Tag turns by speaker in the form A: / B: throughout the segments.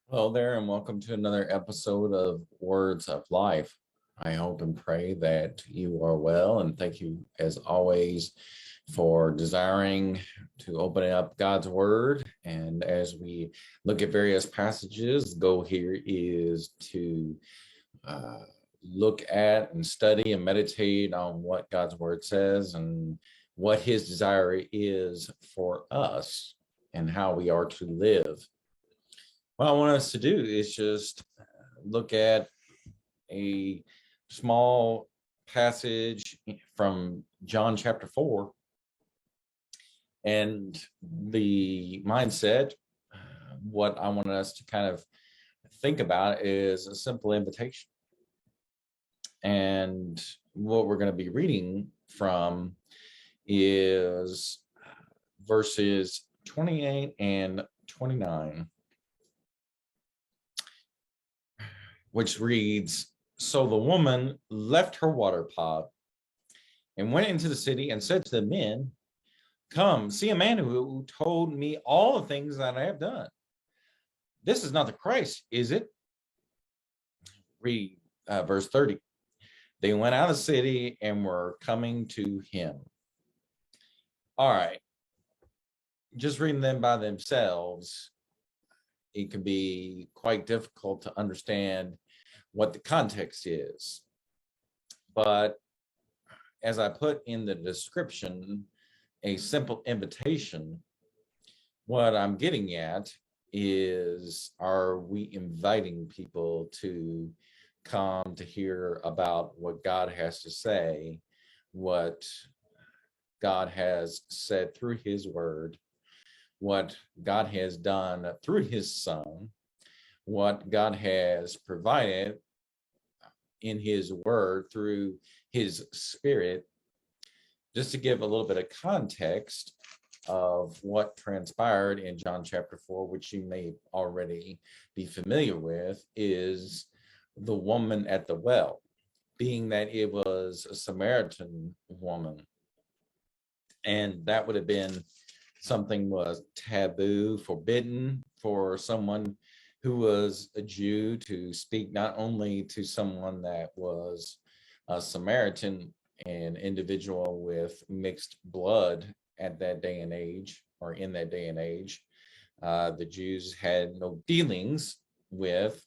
A: Hello there, and welcome to another episode of Words of Life. I hope and pray that you are well, and thank you, as always, for desiring to open up God's Word. And as we look at various passages, the goal here is to uh, look at and study and meditate on what God's Word says and what His desire is for us and how we are to live. What I want us to do is just look at a small passage from John chapter 4 and the mindset. What I want us to kind of think about is a simple invitation. And what we're going to be reading from is verses 28 and 29. Which reads, "So the woman left her water pot and went into the city and said to the men, 'Come, see a man who told me all the things that I have done. This is not the Christ, is it?'" Read verse 30. "They went out of the city and were coming to him." All right, just reading them by themselves, it can be quite difficult to understand what the context is. But as I put in the description, a simple invitation, what I'm getting at is, are we inviting people to come to hear about what God has to say, what God has said through his word, what God has done through his son, what God has provided in his word through his spirit. Just to give a little bit of context of what transpired in John chapter 4, which you may already be familiar with, is the woman at the well, being that it was a Samaritan woman. And that would have been something was taboo, forbidden for someone who was a Jew to speak not only to someone that was a Samaritan, an individual with mixed blood at that day and age, or in that day and age. The Jews had no dealings with.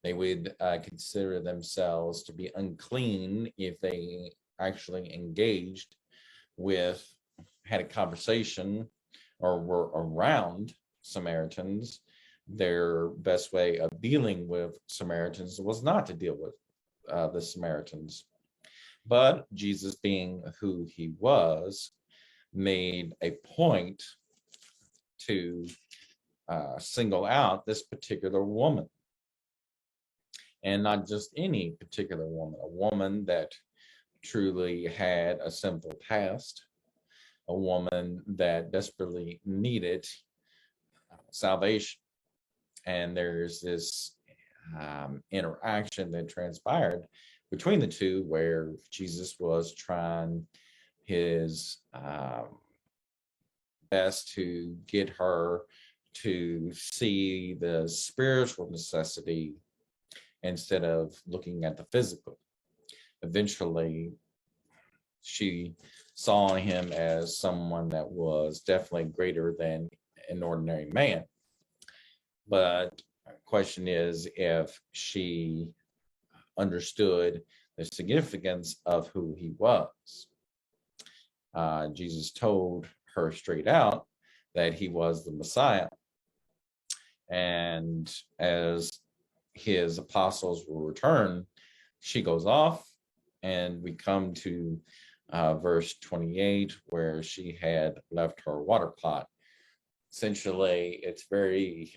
A: They would consider themselves to be unclean if they actually engaged with, had a conversation, or were around Samaritans. Their best way of dealing with Samaritans was not to deal with the Samaritans. But Jesus, being who he was, made a point to single out this particular woman. And not just any particular woman, a woman that truly had a simple past, a woman that desperately needed salvation. And there's this interaction that transpired between the two where Jesus was trying his best to get her to see the spiritual necessity instead of looking at the physical. Eventually, she saw him as someone that was definitely greater than an ordinary man. But the question is if she understood the significance of who he was. Jesus told her straight out that he was the Messiah. And as his apostles will return, she goes off, and we come to verse 28, where she had left her water pot. Essentially, it's very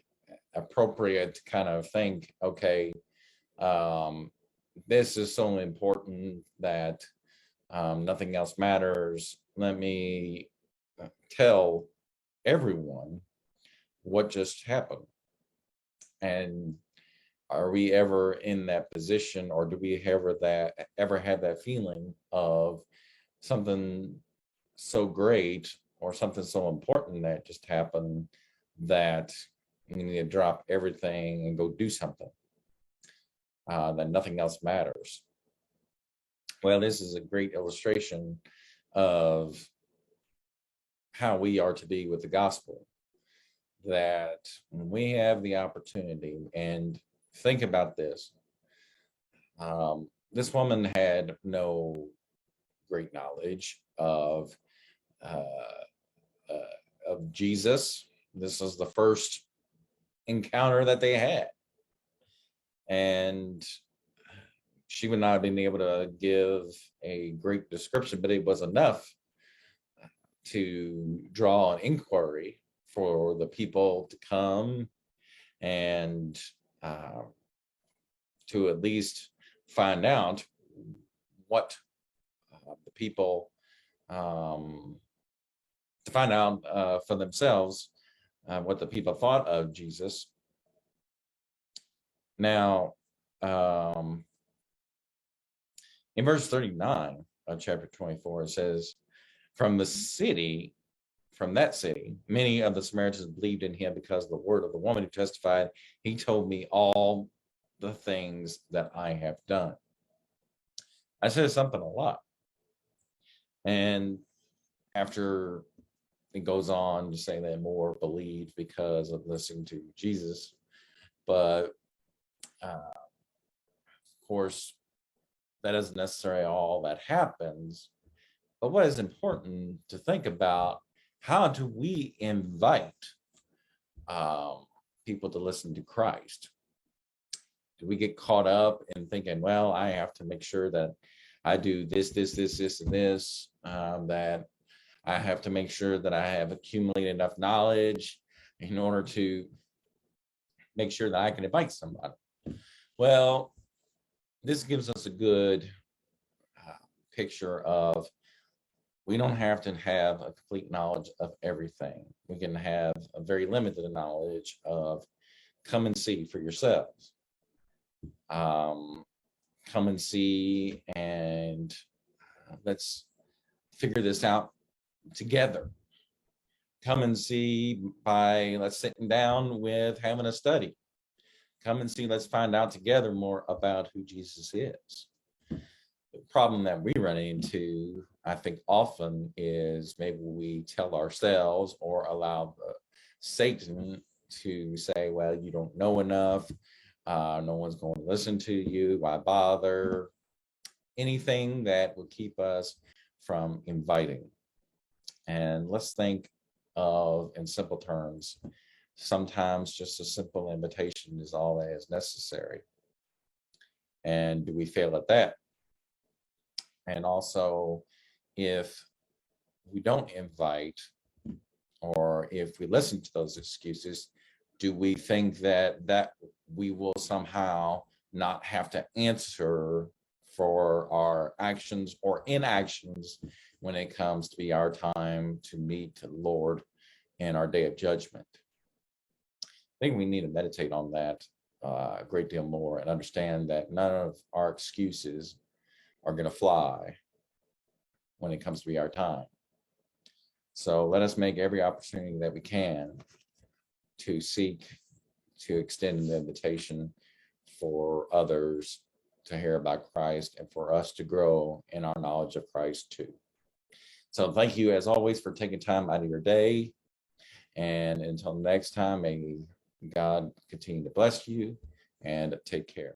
A: appropriate to kind of think, okay, this is so important that nothing else matters. Let me tell everyone what just happened. And are we ever in that position, or do we ever have that feeling of something so great or something so important that just happened, that You need to drop everything and go do something. That nothing else matters. Well, this is a great illustration of how we are to be with the gospel. That when we have the opportunity, and think about this, this woman had no great knowledge uh, of Jesus. This was the first encounter that they had, and she would not have been able to give a great description, but it was enough to draw an inquiry for the people to come and to at least find out what the people, to find out for themselves what the people thought of Jesus. Now, in verse 39 of chapter 24, it says, from that city, many of the Samaritans believed in him because of the word of the woman who testified, he told me all the things that I have done. I said something a lot. And after it goes on to say that more believed because of listening to Jesus. But of course, that isn't necessarily all that happens. But what is important to think about, how do we invite people to listen to Christ? Do we get caught up in thinking, well, I have to make sure that I do this, and this, that I have to make sure that I have accumulated enough knowledge in order to make sure that I can invite somebody? Well, this gives us a good picture of, we don't have to have a complete knowledge of everything. We can have a very limited knowledge of, come and see for yourselves. Come and see, and let's figure this out together. Come and see by let's sitting down with having a study. Come and see, let's find out together more about who Jesus is. The problem that we run into, I think, often is maybe we tell ourselves or allow Satan to say, well, you don't know enough. No one's going to listen to you. Why bother? Anything that will keep us from inviting. And let's think of, in simple terms, sometimes just a simple invitation is all that is necessary. And do we fail at that? And also, if we don't invite, or if we listen to those excuses, do we think that we will somehow not have to answer for our actions or inactions when it comes to be our time to meet the Lord in our day of judgment? I think we need to meditate on that a great deal more and understand that none of our excuses are going to fly when it comes to be our time. So let us make every opportunity that we can to seek to extend the invitation for others to hear about Christ, and for us to grow in our knowledge of Christ too. So thank you, as always, for taking time out of your day. And until next time, may God continue to bless you, and take care.